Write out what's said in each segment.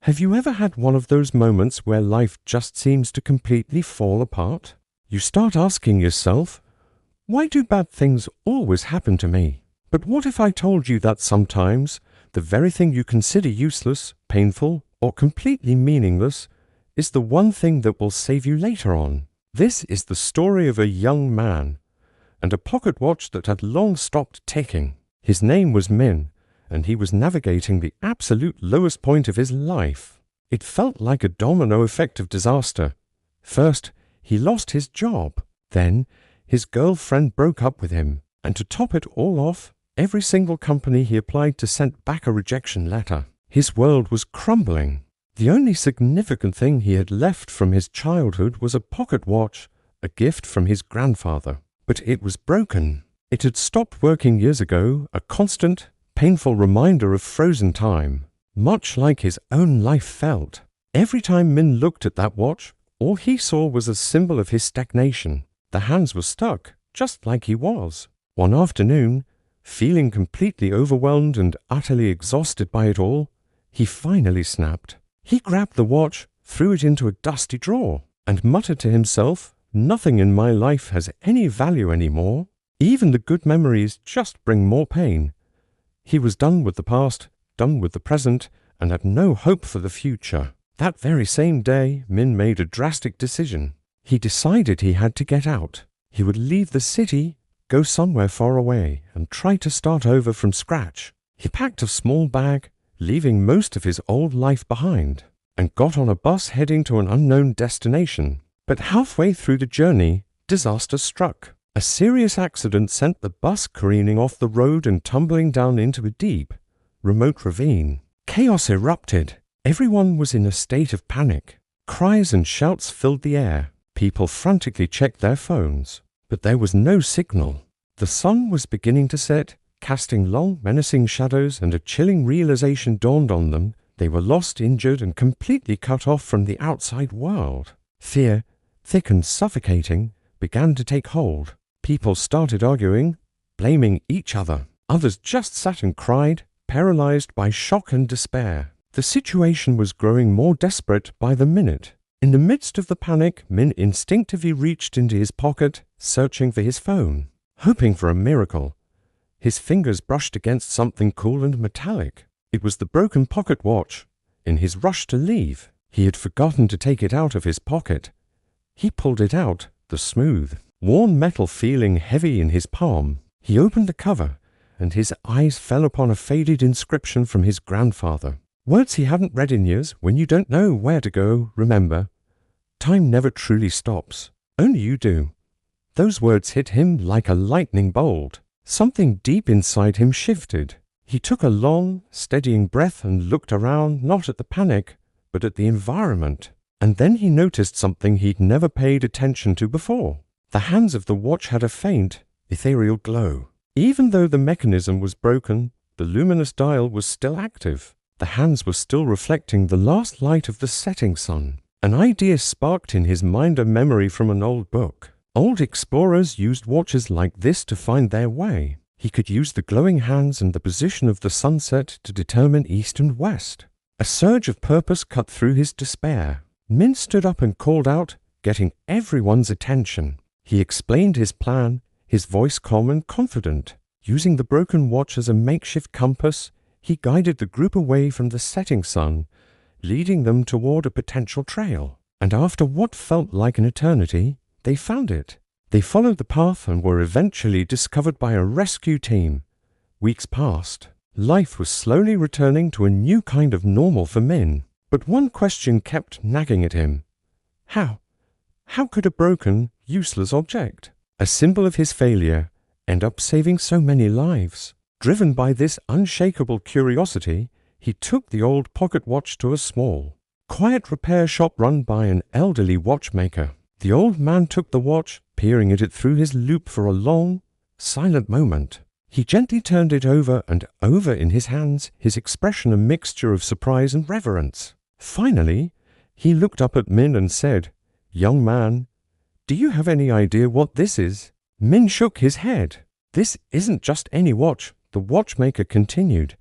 Have you ever had one of those moments where life just seems to completely fall apart? You start asking yourself, why do bad things always happen to me? But what if I told you that sometimes the very thing you consider useless, painful, or completely meaningless is the one thing that will save you later on? This is the story of a young man and a pocket watch that had long stopped ticking. His name was Min, and he was navigating the absolute lowest point of his life. It felt like a domino effect of disaster. First, he lost his job. Then, his girlfriend broke up with him. And to top it all off, every single company he applied to sent back a rejection letter. His world was crumbling. The only significant thing he had left from his childhood was a pocket watch, a gift from his grandfather. But it was broken. It had stopped working years ago, a constant, painful reminder of frozen time, much like his own life felt. Every time Min looked at that watch, all he saw was a symbol of his stagnation. The hands were stuck, just like he was. One afternoon, feeling completely overwhelmed and utterly exhausted by it all, he finally snapped. He grabbed the watch, threw it into a dusty drawer, and muttered to himself, "Nothing in my life has any value anymore. Even the good memories just bring more pain." He was done with the past, done with the present, and had no hope for the future. That very same day, Min made a drastic decision. He decided he had to get out. He would leave the city, go somewhere far away, and try to start over from scratch. He packed a small bag, leaving most of his old life behind, and got on a bus heading to an unknown destination. But halfway through the journey, disaster struck. A serious accident sent the bus careening off the road and tumbling down into a deep, remote ravine. Chaos erupted. Everyone was in a state of panic. Cries and shouts filled the air. People frantically checked their phones. But there was no signal. The sun was beginning to set, casting long, menacing shadows, and a chilling realization dawned on them. They were lost, injured, and completely cut off from the outside world. Fear, thick and suffocating, began to take hold. People started arguing, blaming each other. Others just sat and cried, paralyzed by shock and despair. The situation was growing more desperate by the minute. In the midst of the panic, Min instinctively reached into his pocket, searching for his phone, hoping for a miracle. His fingers brushed against something cool and metallic. It was the broken pocket watch. In his rush to leave, he had forgotten to take it out of his pocket. He pulled it out, the smooth, worn metal feeling heavy in his palm. He opened the cover, and his eyes fell upon a faded inscription from his grandfather. Words he hadn't read in years. When you don't know where to go, remember, time never truly stops. Only you do. Those words hit him like a lightning bolt. Something deep inside him shifted. He took a long, steadying breath and looked around, not at the panic, but at the environment. And then he noticed something he'd never paid attention to before. The hands of the watch had a faint, ethereal glow. Even though the mechanism was broken, the luminous dial was still active. The hands were still reflecting the last light of the setting sun. An idea sparked in his mind, a memory from an old book. Old explorers used watches like this to find their way. He could use the glowing hands and the position of the sunset to determine east and west. A surge of purpose cut through his despair. Min stood up and called out, getting everyone's attention. He explained his plan, his voice calm and confident. Using the broken watch as a makeshift compass, he guided the group away from the setting sun, leading them toward a potential trail. And after what felt like an eternity, they found it. They followed the path and were eventually discovered by a rescue team. Weeks passed. Life was slowly returning to a new kind of normal for Min. But one question kept nagging at him. How? How could a broken, useless object, a symbol of his failure, end up saving so many lives? Driven by this unshakable curiosity, he took the old pocket watch to a small, quiet repair shop run by an elderly watchmaker. The old man took the watch, peering at it through his loupe for a long, silent moment. He gently turned it over and over in his hands, his expression a mixture of surprise and reverence. Finally, he looked up at Min and said, "Young man, do you have any idea what this is?" Min shook his head. "This isn't just any watch," the watchmaker continued.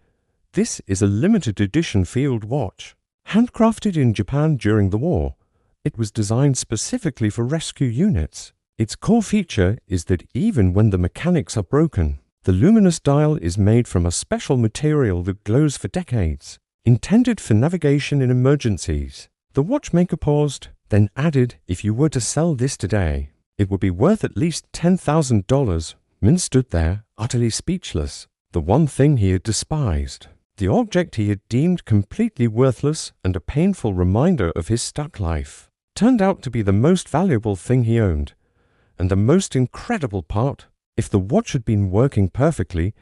"This is a limited edition field watch. Handcrafted in Japan during the war, it was designed specifically for rescue units. Its core feature is that even when the mechanics are broken, the luminous dial is made from a special material that glows for decades, intended for navigation in emergencies. The watchmaker paused, then added, "If you were to sell this today, it would be worth at least $10,000. Min stood there, utterly speechless. The one thing he had despised, the object he had deemed completely worthless and a painful reminder of his stuck life, turned out to be the most valuable thing he owned. And the most incredible part, if the watch had been working perfectly,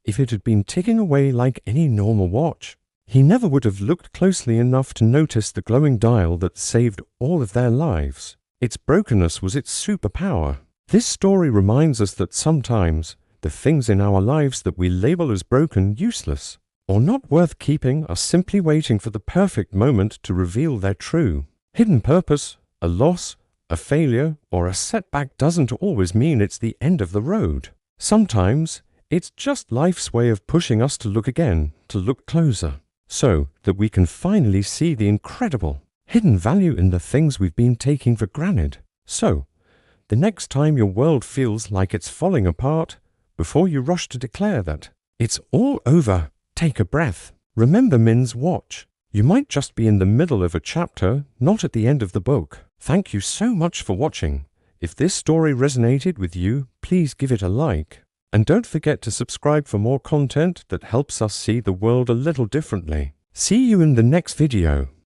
if it had been ticking away like any normal watch, he never would have looked closely enough to notice the glowing dial that saved all of their lives. Its brokenness was its superpower." This story reminds us that sometimes the things in our lives that we label as broken, useless, or not worth keeping are simply waiting for the perfect moment to reveal their true hidden purpose. A loss, a failure, or a setback doesn't always mean it's the end of the road. Sometimes it's just life's way of pushing us to look again, to look closer, so that we can finally see the incredible hidden value in the things we've been taking for granted. So, the next time your world feels like it's falling apart, before you rush to declare that it's all over, take a breath. Remember Min's watch. You might just be in the middle of a chapter, not at the end of the book. Thank you so much for watching. If this story resonated with you, please give it a like. And don't forget to subscribe for more content that helps us see the world a little differently. See you in the next video.